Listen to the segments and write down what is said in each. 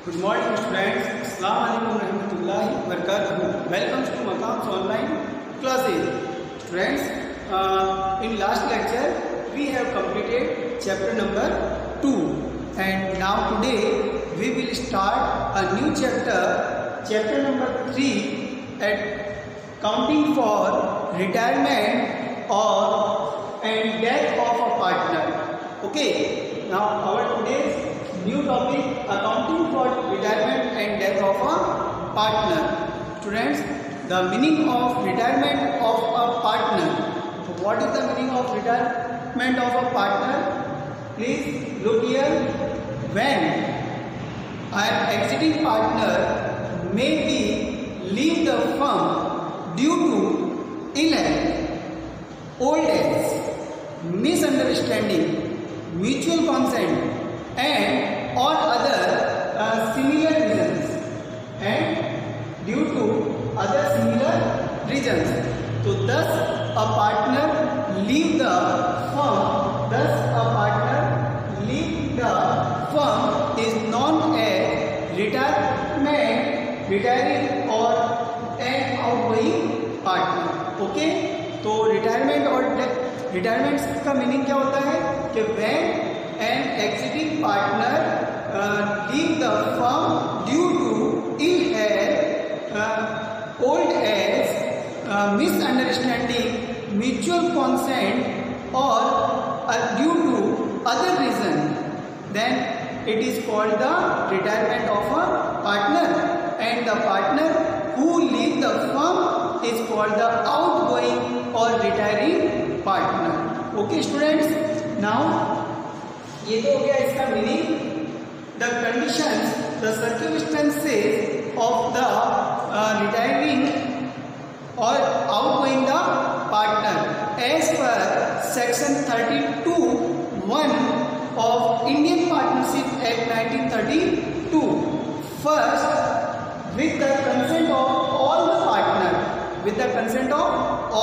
Good morning students. Assalamu alaikum warahmatullahi wabarakatuh. Welcome to Maqam's online classes. Students, in last lecture we have completed chapter number 2 and now today we will start a new chapter number 3 at counting for retirement or and death of a partner. Okay, now our today's new topic, accounting for retirement and death of a partner. Students, the meaning of retirement of a partner. So what is the meaning of retirement of a partner? Please look here. When an exiting partner may be leave the firm due to ill health, old age, misunderstanding, mutual consent and or other similar reasons and due to other similar reasons. So thus a partner leave the firm. Thus a partner leave the firm is known as retiring or an outgoing partner. Okay, तो retirement का meaning क्या होता है कि when an exiting partner leave the firm due to ill health, old age, misunderstanding, mutual consent or due to other reason, then it is called the retirement of a partner, and the partner who leave the firm is called the outgoing or retiring partner. Okay students, now ये तो हो गया इसका meaning. The conditions, the circumstances of the retiring और outgoing the partner as per section 32(1) of Indian Partnership Act 1932. First, with the consent of all the partner. With the consent of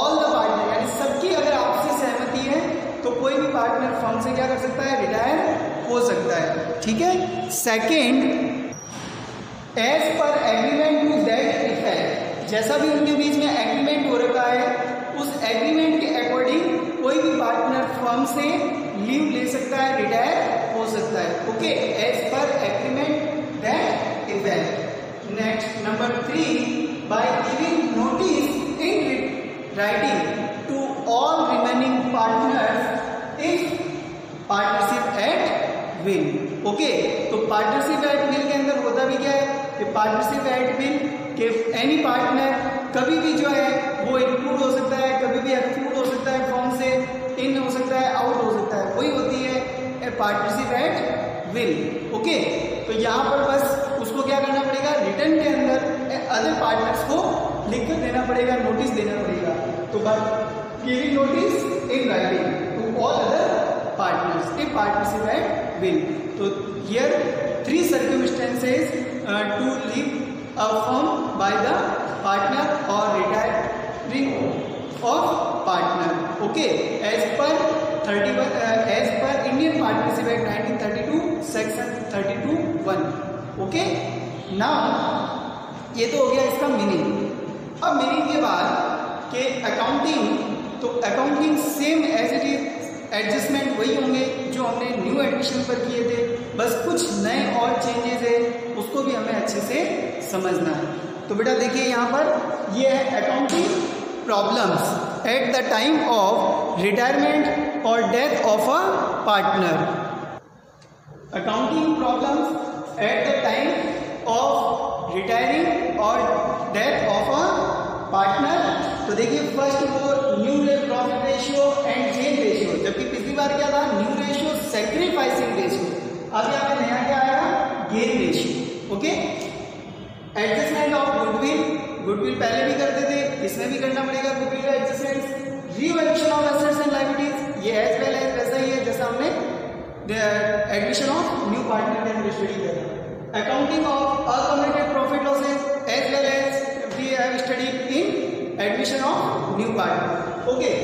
all the partner यानी सबकी अगर आपसी सहमति है तो कोई भी पार्टनर फर्म से क्या कर सकता है, रिटायर हो सकता है. ठीक है. Second, as per agreement to that effect, जैसा भी उनके बीच में एग्रीमेंट हो रखा है उस एग्रीमेंट के अकॉर्डिंग कोई भी पार्टनर फर्म से लीव ले सकता है, रिटायर हो सकता है. Okay, as per agreement that effect. Next, number 3, by giving notice in writing to all remaining partners if partnership at will. Okay, तो पार्टनरशिप एट विल के अंदर होता भी क्या है कि पार्टनरशिप एट विल के एनी पार्टनर कभी भी जो है वो इंक्लूड हो सकता है, कभी भी एक्सक्लूड हो सकता है, फॉर्म से इन हो सकता है, आउट हो सकता है. वही होती है पार्टनरशिप एट विल. ओके, तो यहाँ पर बस उसको क्या करना पड़ेगा, रिटर्न के अंदर अदर पार्टनर्स को लिख कर देना पड़ेगा, नोटिस देना पड़ेगा. तो बस giving notice in writing to all other partners in partnership at will. तो here 3 circumstances to leave a firm by the partner or retiring of partner. Okay, as per Indian Partnership Act 1932 section 32(1). Okay, now ये तो हो गया इसका meaning. अब meaning के बाद के अकाउंटिंग, तो accounting same as it is, adjustment वही होंगे जो हमने न्यू एडमिशन पर किए थे, बस कुछ नए और चेंजेस है, उसको भी हमें अच्छे से समझना है. तो बेटा देखिए यहाँ पर ये है accounting problems at the time of retirement और death of a partner. Accounting problems at the time of retiring और डेथ ऑफ अ पार्टनर. तो देखिए फर्स्ट वो new profit ratio and gain ratio, जबकि पिछली बार क्या था, न्यू रेशियो सैक्रिफाइसिंग रेशियो. अब यहाँ पे नया क्या आएगा, gain ratio. Okay, adjustment of goodwill पहले भी करते थे, इसमें भी करना पड़ेगा गुडविल का adjustment. Revaluation of assets and liabilities, ये एज वेल एज वैसा ही है जैसा हमने एडमिशन ऑफ न्यू पार्टनर के अंदर स्टडी किया. Accounting of accumulated profit losses as well as we have studied in admission of new partner. Okay,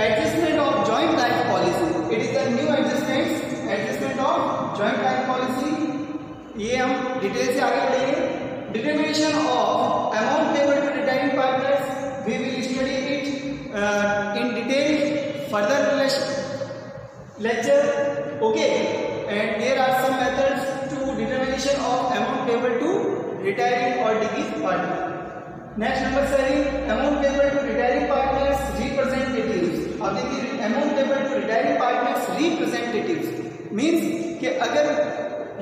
adjustment of joint life policy. It is the new adjustment of joint life policy ये हम detail से आगे बढ़ेंगे। Determination of amount payable to retiring partners we will study it in detail further lecture, okay, and there are some methods to determination of amount payable to retiring or deceased partner. Next number saying amount payable to retiring partners representatives. अब देखिए amount payable to retiring partners representatives means कि अगर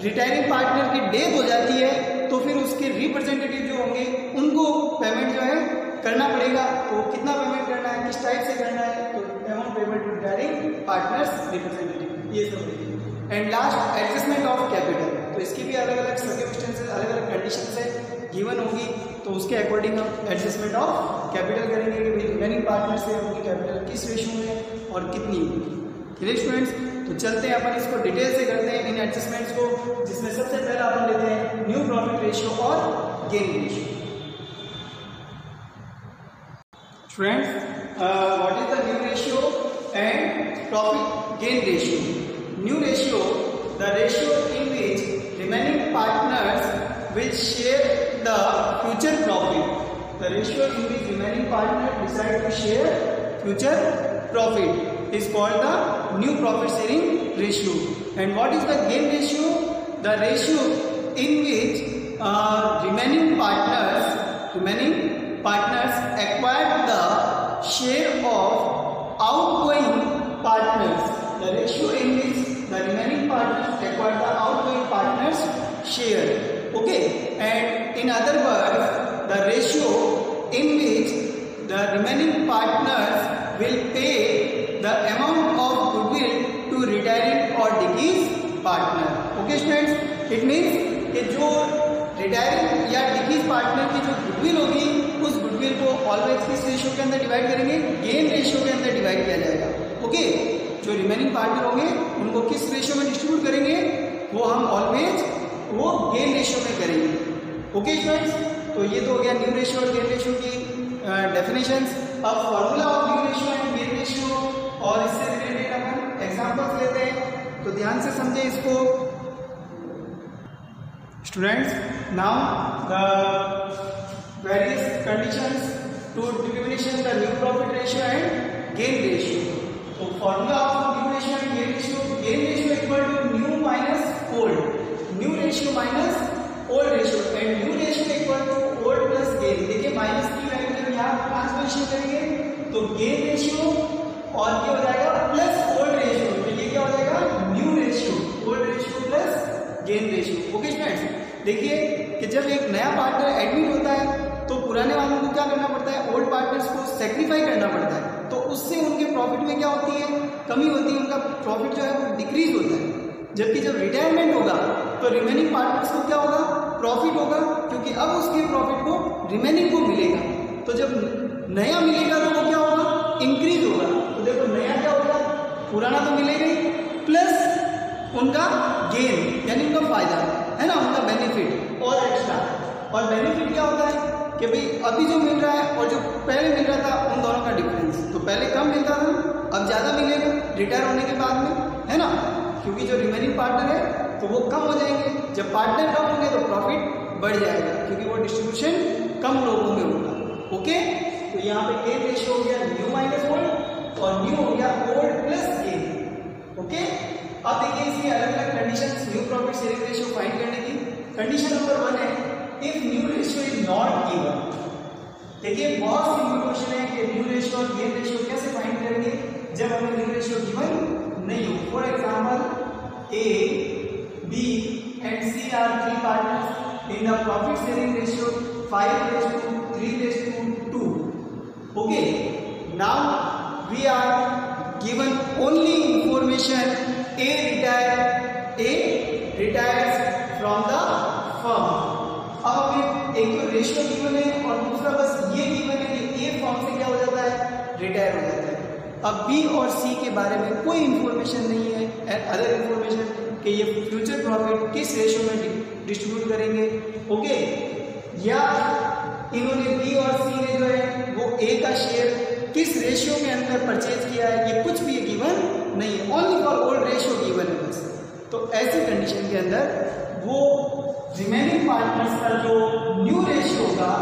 retiring partner की death हो जाती है तो फिर उसके रिप्रेजेंटेटिव जो होंगे उनको पेमेंट जो है करना पड़ेगा। तो कितना पेमेंट करना है, किस टाइप से करना है, तो amount payable to retiring partners representative, ये सब देखिए। And last adjustment of capital, तो इसकी भी अलग अलग सर्कमस्टेंसेस, अलग अलग कंडीशन है गिवन होगी, तो उसके अकॉर्डिंग हम एडजस्टमेंट ऑफ कैपिटल करेंगे कि भाई रिमेनिंग पार्टनर से उनकी कैपिटल किस रेशियो में और कितनी होगी। क्लियर स्टूडेंट्स, तो चलते हैं अपन इसको डिटेल से करते हैं इन एडजस्टमेंट्स को, जिसमें सबसे पहले अपन लेते हैं न्यू प्रॉफिट रेशियो और gain ratio. Friends, what is the new ratio and profit gain ratio? New ratio, the ratio in which remaining partners will share the future profit. The ratio in which remaining partners decide to share future profit is called the new profit sharing ratio. And what is the gain ratio? The ratio in which remaining partners acquire the share of outgoing partners. The ratio in which the remaining partners acquire the outgoing partners share. Okay, and in other words, the ratio in which the remaining partners will pay the amount of goodwill to retiring or deceased partner. Okay students, it means कि जो retiring या disease partner की जो goodwill होगी उस goodwill को always किस ratio के अंदर डिवाइड करेंगे, गेन रेशियो के अंदर डिवाइड किया जाएगा। ओके, जो रिमेनिंग पार्टनर होंगे उनको किस रेशियो में डिस्ट्रीब्यूट करेंगे, वो हम ऑलवेज वो गेन रेशियो में करेंगे। ओके स्टूडेंट्स, तो ये तो हो गया न्यू रेशियो और गेन रेशियो की डेफिनेशंस। अब formula of new ratio and gain ratio और इससे रिलेटेड अपन एग्जांपल्स लेते हैं, तो ध्यान से समझे इसको students. Now the various conditions to determination the new profit ratio and gain ratio. तो formula of new ratio and gain ratio equal to new minus old, new ratio minus old ratio, and new ratio equal to old plus gain. देखिए minus की value जब यहाँ transformation करेंगे तो gain ratio और ये हो जाएगा प्लस ओल्ड रेशियो, तो ये क्या हो जाएगा new ratio, old ratio plus gain ratio. Okay students, देखिए कि जब एक नया पार्टनर एडमिट होता है तो पुराने वालों को क्या करना पड़ता है, ओल्ड पार्टनर्स को सेक्रीफाई करना पड़ता है, तो उससे उनके प्रॉफिट में क्या होती है, कमी होती है, उनका प्रॉफिट जो है वो डिक्रीज होता है। जबकि जब रिटायरमेंट होगा तो रिमेनिंग पार्टनर्स को क्या होगा, प्रॉफिट होगा, क्योंकि अब उसके प्रॉफिट को रिमेनिंग को मिलेगा। तो जब नया मिलेगा तो वो क्या होगा, इंक्रीज होगा। तो देखो नया क्या होगा, पुराना तो मिलेगा ही प्लस उनका गेन यानी उनका फायदा है ना, उनका बेनिफिट और एक्स्ट्रा। और बेनिफिट क्या होता है कि भाई अभी जो मिल रहा है और जो पहले मिल रहा था उन दोनों का डिफरेंस, तो पहले कम मिलता था अब ज्यादा मिलेगा रिटायर होने के बाद में, है ना, क्योंकि जो रिमेनिंग पार्टनर है तो वो कम हो जाएंगे। जब पार्टनर कम होंगे तो प्रॉफिट बढ़ जाएगा, क्योंकि वो डिस्ट्रीब्यूशन कम लोगों में होगा। ओके, तो यहाँ पे गेन रेशियो हो गया न्यू माइनस ओल्ड और न्यू हो गया ओल्ड प्लस गेन। ओके, अब देखिए इसकी अलग अलग conditions new profit sharing ratio find करने की। कंडीशन नंबर 1 है if new ratio is not given. देखिए बहुत सिंपल क्वेश्चन है कि न्यू रेशियो और गेन रेशियो कैसे फाइंड करेंगे जब हमें न्यू रेशियो गिवन नहीं हो। For example A B and C are 3 partners in the profit sharing ratio 5:3:2। Okay, now we are given only information A retires from the firm। अब हमें एक तो रेशियो गिवन है और दूसरा बस ये गिवन है कि A फर्म से क्या हो जाता है, रिटायर हो जाता है। अब B और C के बारे में कोई इंफॉर्मेशन नहीं है, अदर इंफॉर्मेशन कि ये फ्यूचर प्रॉफिट किस रेशियो में डिस्ट्रीब्यूट करेंगे। ओके, या इन्होंने B और C ने जो है वो A का शेयर किस रेशियो के अंदर परचेज किया है, ये कुछ भी गिवन नहीं है, only for old ratio given है बस। तो ऐसी कंडीशन के अंदर वो रिमेनिंग पार्टनर्स का जो न्यू रेशियो होगा,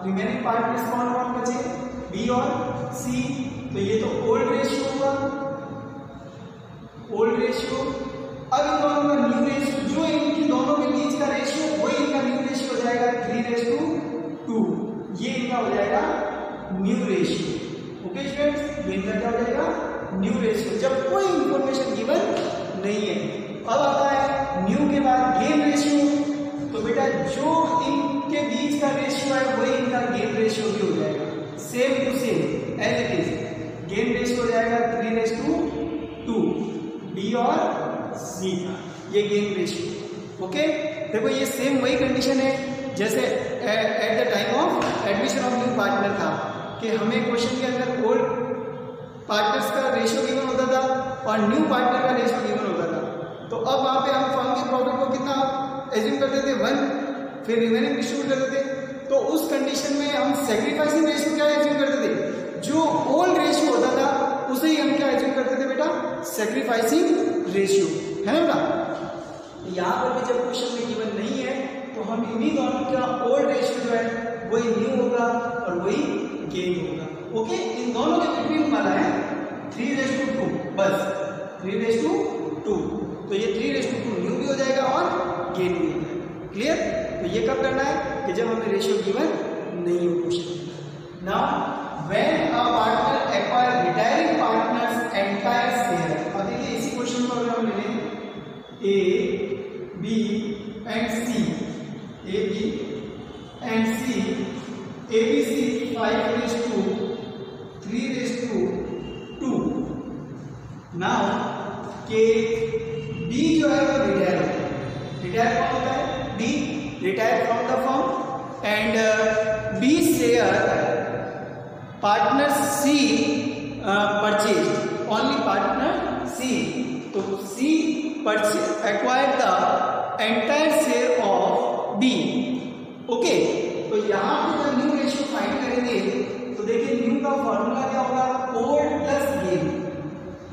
रिमेनिंग पार्टनर्स कौन कौन बचे, बी और सी, तो ये तो ओल्ड रेशियो होगा, ओल्ड रेशियो। अब इन दोनों का न्यू रेशियो, जो इनकी दोनों के बीच का रेशियो वही इनका न्यू रेशियो हो जाएगा 3:2, ये इनका हो जाएगा न्यू रेशियो। ओके स्टूडेंट्स, ये इनका क्या हो जाएगा, न्यू रेशियो, जब कोई इंफॉर्मेशन गिवन नहीं है। अब आता है न्यू के बाद गेन रेशियो, तो बेटा जो इनके बीच का रेशियो है वही इनका गेन रेशियो भी हो जाएगा, same to same as it is. Gain ratio हो जाएगा 3:2, बी और सी का ये गेन रेशियो। ओके, देखो ये सेम वही कंडीशन है जैसे eight the time of admission of new partner था कि हमें क्वेश्चन के अंदर ओल्ड पार्टनर्स का रेशियो गिवन होता था और न्यू पार्टनर का रेशियो गिवन होता था। तो अब वहां पे हम फर्म के प्रॉफिट को कितना एज्यूम करते थे, 1, फिर रिमेनिंग डिस्ट्रीब्यूट करते थे। तो उस कंडीशन में हम सैक्रिफाइसिंग रेशियो क्या एज्यूम करते थे, जो ओल्ड रेशियो होता था उसे ही हम क्या एज्यूम करते थे बेटा, सैक्रिफाइसिंग रेशियो, है ना बेटा। यहाँ पर भी जब क्वेश्चन में गिवन नहीं है तो हम इन्हीं दोनों का ओल्ड रेशियो जो है वही न्यू होगा और वही गेन होगा। ओके, इन दोनों के बिटवीन वाला है 3:2, बस 3:2, तो ये 3:2 न्यू भी हो जाएगा और गेन भी हो जाएगा। क्लियर? तो ये कब करना है कि जब हमें रेशियो गिवन नहीं हो question. Now when a partner acquire retiring partners entire share, अब देखिए इसी क्वेश्चन को अगर हम ले लें A B and C, A B and C, A B C 5:3:2, now के बी जो है वो रिटायर होता है, रिटायर कौन होता है, B, retire from the firm, and B share partner C purchase, only partner C, तो C purchase acquired the entire share of B. Okay, तो यहां पे जब न्यू रेशियो फाइंड करेंगे तो देखिए न्यू का फॉर्मूला क्या होगा, ओल्ड प्लस गेन।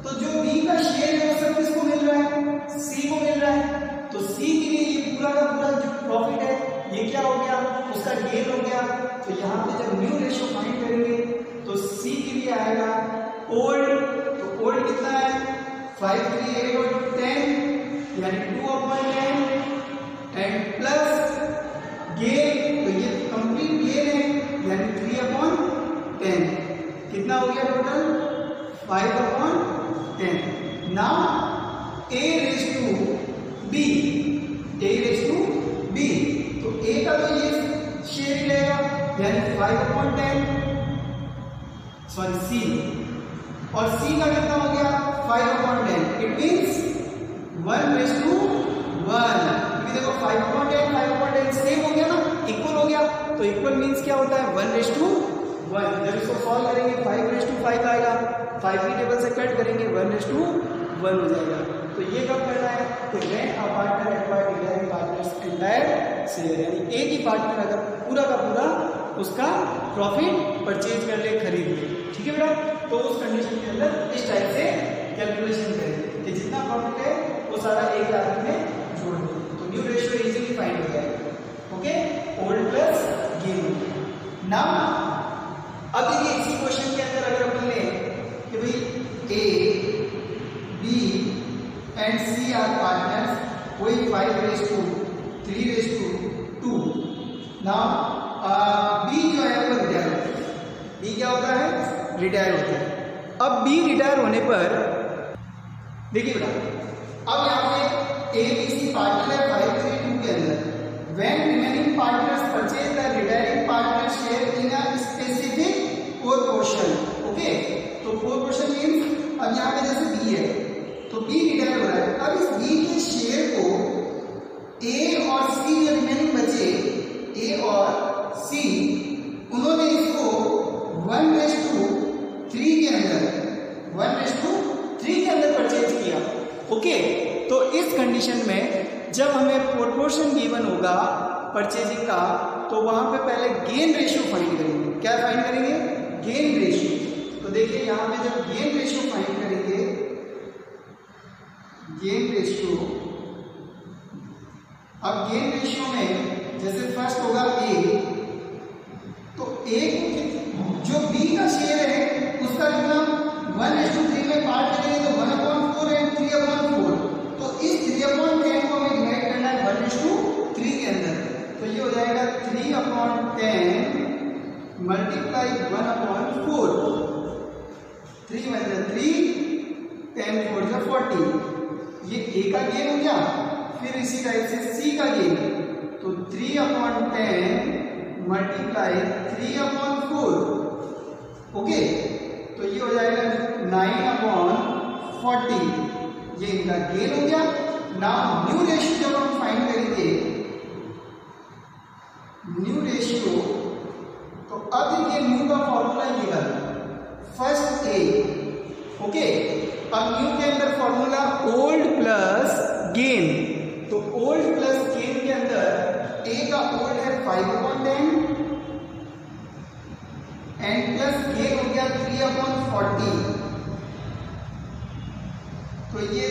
तो जो बी का शेयर है वो सब किसको मिल रहा है, सी को मिल रहा है, तो सी के लिए ये पूरा का पूरा जो प्रॉफिट है ये क्या हो गया, उसका गेन हो गया। तो यहाँ पे जब न्यू रेशियो फाइंड करेंगे तो सी के लिए आएगा ओल्ड, तो ओल्ड कितना है 5, 3, 8 और 10 यानी 2/10 एंड प्लस गेन, तो ये कंप्लीट गेन है यानी 3/10, कितना हो गया total 5/10। Now A raise to B, A raise to B, तो ए का तो ये शेयर ही रहेगा यानी 5/10, सॉरी सी, और सी का कितना हो गया 5/10, इट मीन्स 1:1, क्योंकि देखो 5/10 सेम हो गया ना, इक्वल हो गया, तो इक्वल मीन्स क्या होता है 1:1। जब इसको सॉल्व करेंगे 5:5 आएगा, 5 की टेबल से कट करेंगे 1:1 हो जाएगा। तो ये कब करना है कि when a partner acquire retiring partners entire share, यानी एक ही पार्टनर अगर पूरा का पूरा उसका प्रॉफिट परचेज कर ले, खरीद ले, ठीक है बेटा, तो उस कंडीशन के अंदर इस टाइप से कैलकुलेशन करें कि जितना प्रॉफिट है वो सारा एक आदमी में जोड़ दो, तो न्यू रेशियो इजीली फाइंड हो जाएगा। Okay, old plus gain. Now अब देखिए इसी क्वेश्चन के अंदर अगर अपन लें कि भाई A B and C are partners, वही 5:3:2। नाउ बी जो है वो रिटायर होता है, बी क्या होता है, रिटायर होता है। अब बी रिटायर होने पर देखिए बेटा, अब यहाँ पे ए बी सी पार्टनर है 5:3:2 के अंदर, when remaining partners purchase the retiring partner share in a specific proportion. Okay, तो प्रोपोर्शन मीन्स अब यहाँ पे जैसे बी है तो बी रिटायर हो रहा है, अब इस बी के शेयर को ए और सी जो रिमेनिंग बचे, ए और सी, उन्होंने इसको 1:3 के अंदर, 1:3 के अंदर परचेज किया। ओके, तो इस कंडीशन में जब हमें प्रोपोर्शन गिवन होगा परचेजिंग का, तो वहां पे पहले गेन रेशियो फाइंड करेंगे। क्या फाइंड करेंगे, गेन रेशियो। तो देखिए यहाँ पे जब गेन रेशियो फाइंड करेंगे, गेन रेशियो अब गेन रेशियो में जैसे फर्स्ट होगा ए, तो ए जो बी का शेयर है उसका कितना 1:3 में पार्ट करेंगे तो 1/4 एंड 3/4, तो इस 3/10 को हमें डिवाइड करना है 1:3 के अंदर, तो ये हो जाएगा 3/10 मल्टीप्लाई 1/4, 3 × 3 10 4 जा 40, ये ए का गेन हो गया। फिर इसी टाइप से सी का गेन, तो 3/10 मल्टीप्लाई 3/4, ओके, तो ये हो जाएगा 9/40, ये इनका गेन हो गया। नाउ न्यू रेशियो जब हम फाइंड करेंगे न्यू रेशियो, तो अब देखिए न्यू का फॉर्मूला ये है फर्स्ट ए, ओके। अब न्यू के अंदर फॉर्मूला ओल्ड प्लस गेन, तो ओल्ड प्लस गेन के अंदर ए का ओल्ड है 5/10 एंड प्लस गेन हो गया 3/40, तो ये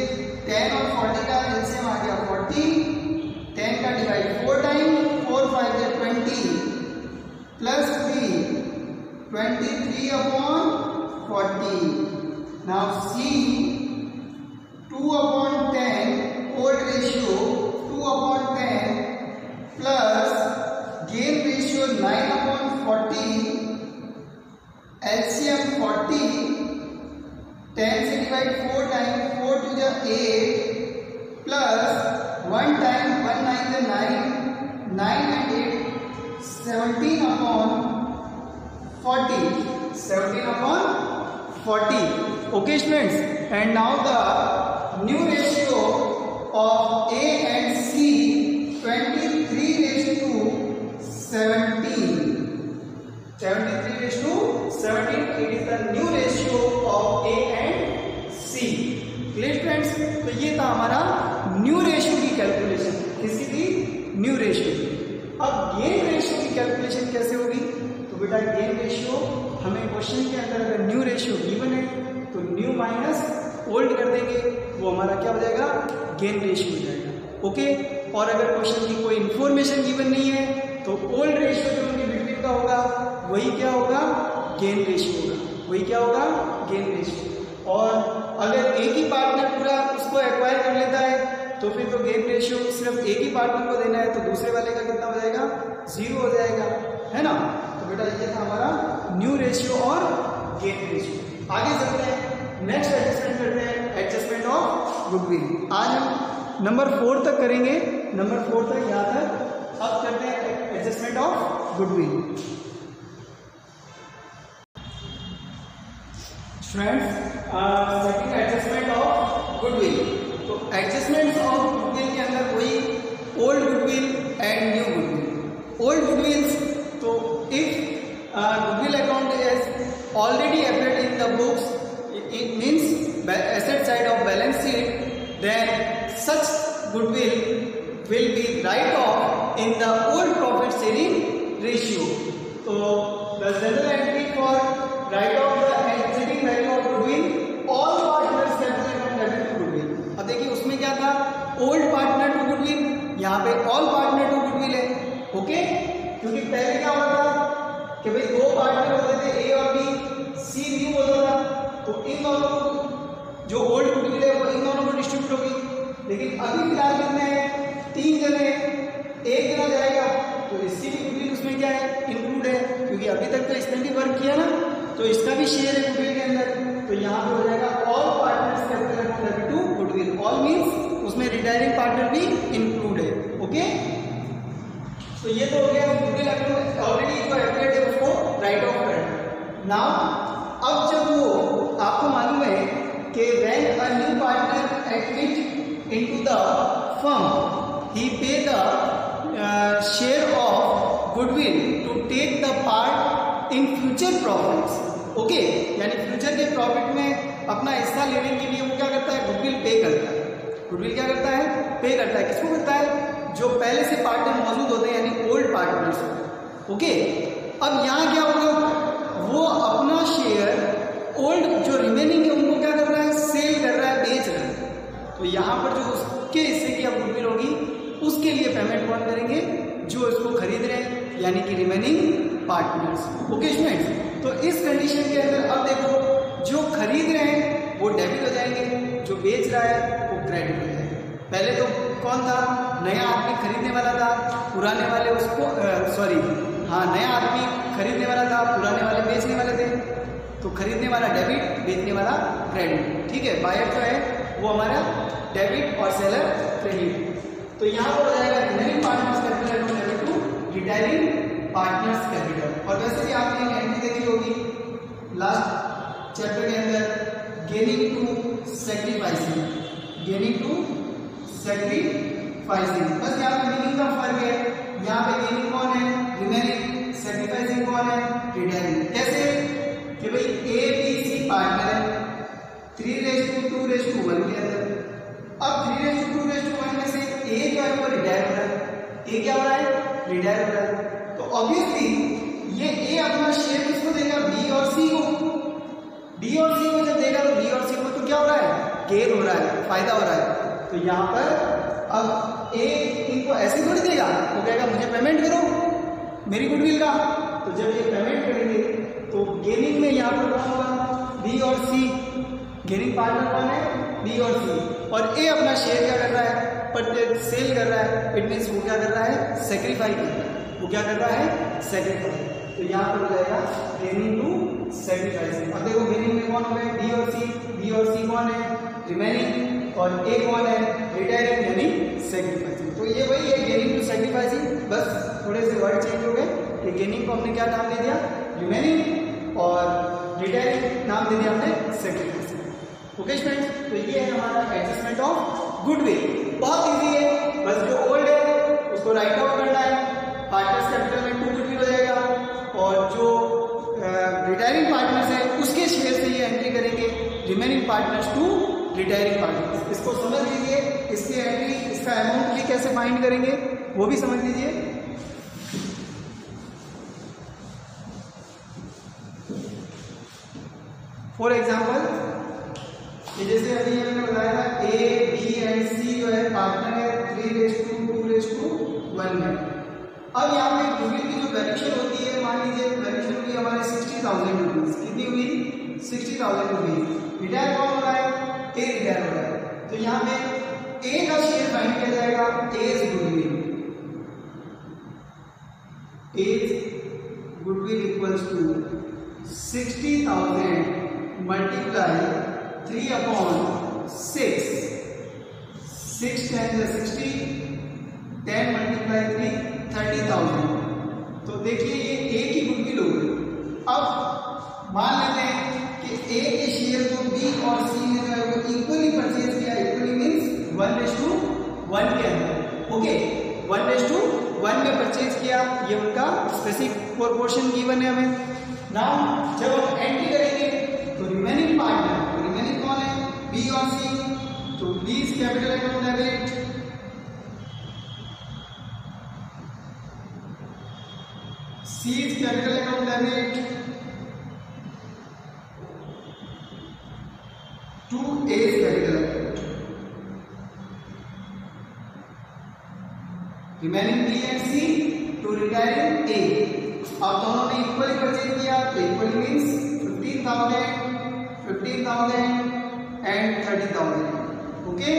10 और 40 का एलसीएम आ गया 40, 10 का डिवाइड 4 टाइम, 4 5 है 20 plus 3 23/40। Now see 2/10 old ratio 2/10 plus gain ratio 9/40, LCM 40, 10 से डिवाइड 4 टाइम, 4 2 जा 8 प्लस 1 टाइम 1 9 जा 9, 9 and 8 17/40, 17/40, okay students, and now the new ratio of A and C 23:17, 73:17, it is the new ratio of A and C, clear friends। तो ये था हमारा new ratio की calculation, किसी भी न्यू रेशियो। अब गेन रेशियो की कैलकुलेशन कैसे होगी, तो बेटा गेन रेशियो हमें क्वेश्चन के अंदर अगर न्यू रेशियो गिवन है तो न्यू माइनस ओल्ड कर देंगे, वो हमारा क्या हो जाएगा, गेन रेशियो हो जाएगा, ओके। और अगर क्वेश्चन की कोई इंफॉर्मेशन गिवन नहीं है तो ओल्ड रेशियो जो उनके बिटवीन का होगा वही क्या होगा, गेन रेशियो होगा, वही क्या होगा, गेन रेशियो। और अगर एक ही पार्टनर पूरा उसको एक्वायर कर लेता है तो फिर तो गेन रेशियो सिर्फ एक ही पार्टनर को देना है, तो दूसरे वाले का कितना हो जाएगा, 0 हो जाएगा, है ना। तो बेटा ये था हमारा न्यू रेशियो और गेन रेशियो। आगे चलते हैं, नेक्स्ट एडजस्टमेंट करते हैं, एडजस्टमेंट ऑफ गुडविल। आज हम नंबर 4 तक करेंगे, नंबर 4 तक यहाँ तक। अब करते हैं adjustment of goodwill. Friends, second adjustment of goodwill, तो एडजस्टमेंट ऑफ गुडविल के अंदर वही old goodwill and new goodwill. Old गुडविल्स, तो if goodwill account is already appeared in the books, it means asset side of balance sheet, then such goodwill will be write off in the old profit sharing ratio. So the general entry for write off the exiting value of goodwill, all partners capital account debit to goodwill। अब देखिए उसमें क्या था, old partner to goodwill, यहाँ पे all partner to goodwill है, okay. क्योंकि पहले क्या होता था कि भाई 2 पार्टनर होते थे, ए और बी, सी न्यू होता था, तो इन दोनों को जो ओल्ड गुडविल है वो इन दोनों को डिस्ट्रीब्यूट होगी। लेकिन अभी फिलहाल कितने हैं, 3 जने, एक जना जाएगा, तो इसकी भी गुडविल उसमें क्या है, इंक्लूड है, क्योंकि अभी तक तो इसने भी वर्क किया ना, तो इसका भी शेयर है गुडविल के अंदर। तो यहाँ पे हो जाएगा all partners capital account debit to goodwill, all means उसमें रिटायरिंग पार्टनर भी इंक्लूड है, ओके। तो ये तो हो गया गुडविल अकाउंट ऑलरेडी जो एप्लाइड है उसको राइट ऑफ करना। नाउ अब जब वो आपको मालूम है कि when a new partner admit into the firm he pay the share of goodwill to take the part in future profits, okay. यानी फ्यूचर के प्रॉफिट में अपना हिस्सा लेने के लिए वो क्या करता है, गुडविल पे करता है। गुडविल क्या करता है, पे करता है। किसको करता है, जो पहले से पार्टनर मौजूद होते हैं, यानी ओल्ड पार्टनर्स, ओके। अब यहाँ क्या होगा, वो अपना शेयर ओल्ड जो रिमेनिंग है उनको क्या कर रहा है, सेल कर रहा है, बेच रहा है। तो यहाँ पर जो उसके हिस्से की अब गुडविल होगी, उसके उसके लिए पेमेंट कौन करेंगे? जो इसको खरीद रहे हैं, यानी कि रिमेनिंग पार्टनर्स। ओके स्टूडेंट्स, तो इस कंडीशन के अंदर अब देखो, जो खरीद रहे हैं वो डेबिट हो जाएंगे, जो बेच रहा है वो क्रेडिट हो जाएगा। पहले तो कौन था? नया आदमी खरीदने वाला था, पुराने वाले उसको नया आदमी खरीदने वाला था, पुराने वाले बेचने वाले थे। तो खरीदने वाला डेबिट, बेचने वाला क्रेडिट। ठीक है, बायर जो है वो हमारा डेबिट और सेलर क्रेडिट। तो यहाँ पर हो जाएगा remaining partners capital debit to retiring partners capital. और वैसे भी आपने एक एंट्री देखी होगी लास्ट चैप्टर के अंदर, gaining to sacrificing, gaining to sacrificing. बस यहाँ पे मीनिंग का फर्क है, यहाँ पे गेनिंग कौन है? रिमेनिंग। सैक्रिफाइसिंग कौन है? रिटायरिंग। कैसे कि भाई ए बी सी पार्टनर है 3:2:1 के अंदर। अब 3:2:1 में से ए जो है वो रिटायर हो रहा है। ए क्या हो रहा है? रिटायर हो रहा है। तो ऑब्वियसली ये ए अपना शेयर किसको देगा? बी और सी को। बी और सी को जब देगा तो बी और सी को तो क्या हो रहा है? गेन हो रहा है, फायदा हो रहा है। तो यहाँ पर अब ए इनको ऐसे थोड़ी देगा, वो कहेगा मुझे पेमेंट करो मेरी गुडविल का। तो जब ये पेमेंट करेंगे तो गेनिंग में यहाँ पर कौन होगा? बी और सी। गेनिंग पार्टनर कौन है? बी और सी। और ए अपना शेयर क्या कर रहा है? पर सेल कर रहा है। इट मीन्स वो क्या कर रहा है? सेक्रीफाई कर रहा है। वो क्या कर रहा है? सेक्रीफाई। तो यहाँ पर हो जाएगा गेनिंग टू सेक्रीफाइसिंग। अब देखो गेनिंग में कौन हो गए? बी और सी। बी और सी कौन है? रिमेनिंग। और ए कौन है? रिटायरिंग यानी सेक्रीफाइसिंग। तो ये वही है गेनिंग टू सेक्रीफाइसिंग, बस थोड़े से वर्ड चेंज हो गए। ये गेनिंग को हमने क्या नाम दे दिया? रिमेनिंग। और रिटायरिंग नाम दे दिया हमने सेक्रीफाइसिंग। ओके स्टूडेंट्स, तो ये है हमारा एडजस्टमेंट ऑफ गुडविल। बहुत इजी है, बस जो ओल्ड है उसको राइट ऑफ करना है। पार्टनर्स कैपिटल में 2 गुडविल हो जाएगा, और जो रिटायरिंग पार्टनर्स है उसके शेयर से ये एंट्री करेंगे remaining partners to retiring partners. इसको समझ लीजिए, इसकी एंट्री, इसका अमाउंट भी कैसे फाइंड करेंगे वो भी समझ लीजिए। फॉर एग्जाम्पल, ये जैसे अभी हमने बताया था ए बी एंड सी जो है पार्टनर है 3:2:1 में। अब यहाँ पे गुडविल की जो वैल्यूएशन होती है, मान लीजिए वैल्यूएशन हुई हमारे 60,000 रुपीज। कितनी हुई? 60,000 रुपीज। रिटायर कौन हो रहा है? ए रिटायर हो रहा है। तो यहाँ पे ए का शेयर फाइंड किया जाएगा as goodwill. As goodwill equals to 60,000 multiply 3/6। 6 × 60, 10 multiply 3, 30,000। तो देखिए ये ए की गुडविल हो गई। अब मान लेते हैं कि ए के शेयर को बी और सी ने जो है वो इक्वली परचेज किया। इक्वली मीन्स 1:1 के अंदर। ओके, 1:1 में परचेज किया, ये उनका स्पेसिफिक प्रोपोर्शन गिवन है हमें। नाउ जब हम एंट्री करेंगे तो रिमेनिंग पार्टनर, रिमेनिंग कौन है? बी और सी। तो B is capital account debit, C is capital account debit to A is capital account. Remaining B and C to retiring A. अब दोनों ने इक्वली परचेज किया, तो equally means 15,000 and 30,000। Okay,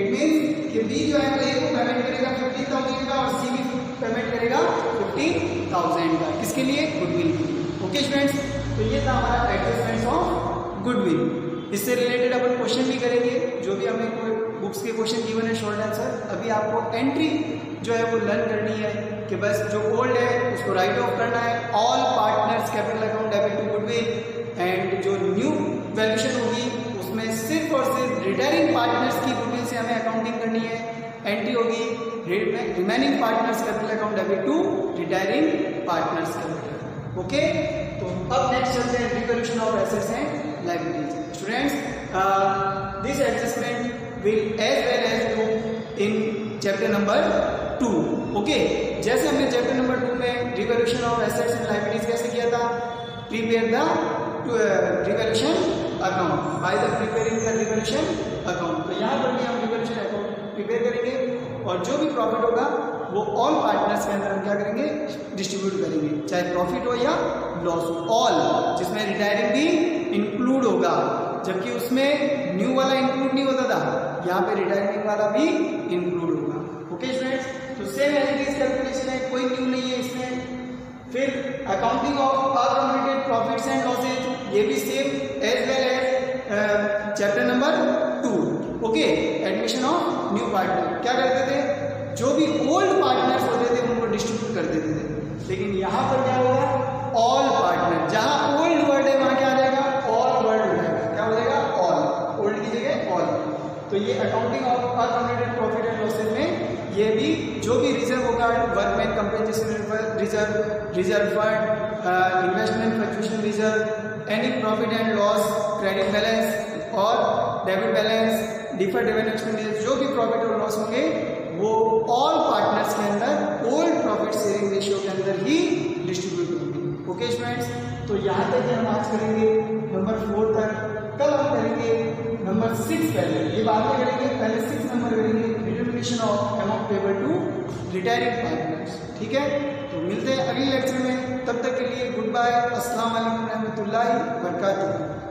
it means कि B जो है वो ए को पेमेंट करेगा 15,000 का, और सी भी पेमेंट करेगा 15,000 का। किसके लिए? गुडविल के लिए। ओके स्टूडेंट्स, तो ये था हमारा एडजस्टमेंट ऑफ गुडविल। इससे रिलेटेड अपन क्वेश्चन भी करेंगे, जो भी हमें कोई बुक्स के क्वेश्चन गिवन है शॉर्ट आंसर। अभी आपको एंट्री जो है वो लर्न करनी है कि बस जो ओल्ड है उसको राइट ऑफ करना है। All partners capital account debit to goodwill, and जो न्यू वैल्यूएशन होगी उसमें सिर्फ और सिर्फ रिटायरिंग पार्टनर्स की गुडविल से हमें अकाउंटिंग करनी है। एंट्री होगी remaining partners capital account debit to retiring partners capital. Okay, तो अब नेक्स्ट चलते हैं revaluation of assets and liabilities. Students, this adjustment will as well as do in chapter number 2। Okay, जैसे हमने चैप्टर नंबर 2 में revaluation of assets and liabilities कैसे किया था? Prepare the revaluation account by the preparing the revaluation account. तो यहाँ पर भी हम रिवैल्यूएशन अकाउंट प्रिपेयर करेंगे। और जो भी प्रॉफिट होगा वो ऑल पार्टनर्स के अंदर हम क्या करेंगे, डिस्ट्रीब्यूट करेंगे, चाहे प्रॉफिट हो या लॉस हो, ऑल, जिसमें रिटायरिंग भी इंक्लूड होगा, जबकि उसमें न्यू वाला इंक्लूड नहीं होता था, यहाँ पे रिटायरिंग वाला भी इंक्लूड होगा। ओके स्टूडेंट्स, तो same as it is calculation है, कोई न्यू नहीं है इसमें। फिर accounting of uncompleted profits and losses, ये भी same as well as chapter number 2। Okay, admission of new partner, क्या करते थे, जो भी ओल्ड पार्टनर्स होते थे उनको डिस्ट्रीब्यूट कर देते थे, लेकिन यहाँ पर क्या होगा, ऑल पार्टनर, जहां ओल्ड वर्ड है वहां क्या आ जाएगा, ऑल वर्ड हो जाएगा, क्या हो जाएगा, ऑल, ओल्ड की जगह ऑल। तो ये accounting of accumulated profit and losses में ये भी जो भी रिजर्व होगा, workman compensation reserve, reserve fund, investment fluctuation reserve, any profit and loss, credit balance और debit balance, deferred revenue expenditure, जो भी प्रॉफिट और लॉस होंगे वो ऑल पार्टनर्स के अंदर ओल्ड प्रॉफिट शेयरिंग रेशियो के अंदर ही डिस्ट्रीब्यूट होंगे। ओके स्टूडेंट्स, तो यहाँ तक हम आज करेंगे नंबर 4 तक। कल हम करेंगे नंबर 6, पहले ये बाद में करेंगे, पहले 6 नंबर करेंगे, determination of amount payable to retiring partners. ठीक है, तो मिलते हैं अगले लेक्चर में, तब तक के लिए गुड बाय, अस्सलाम वालेकुम रहमतुल्लाहि व बरकातुहू।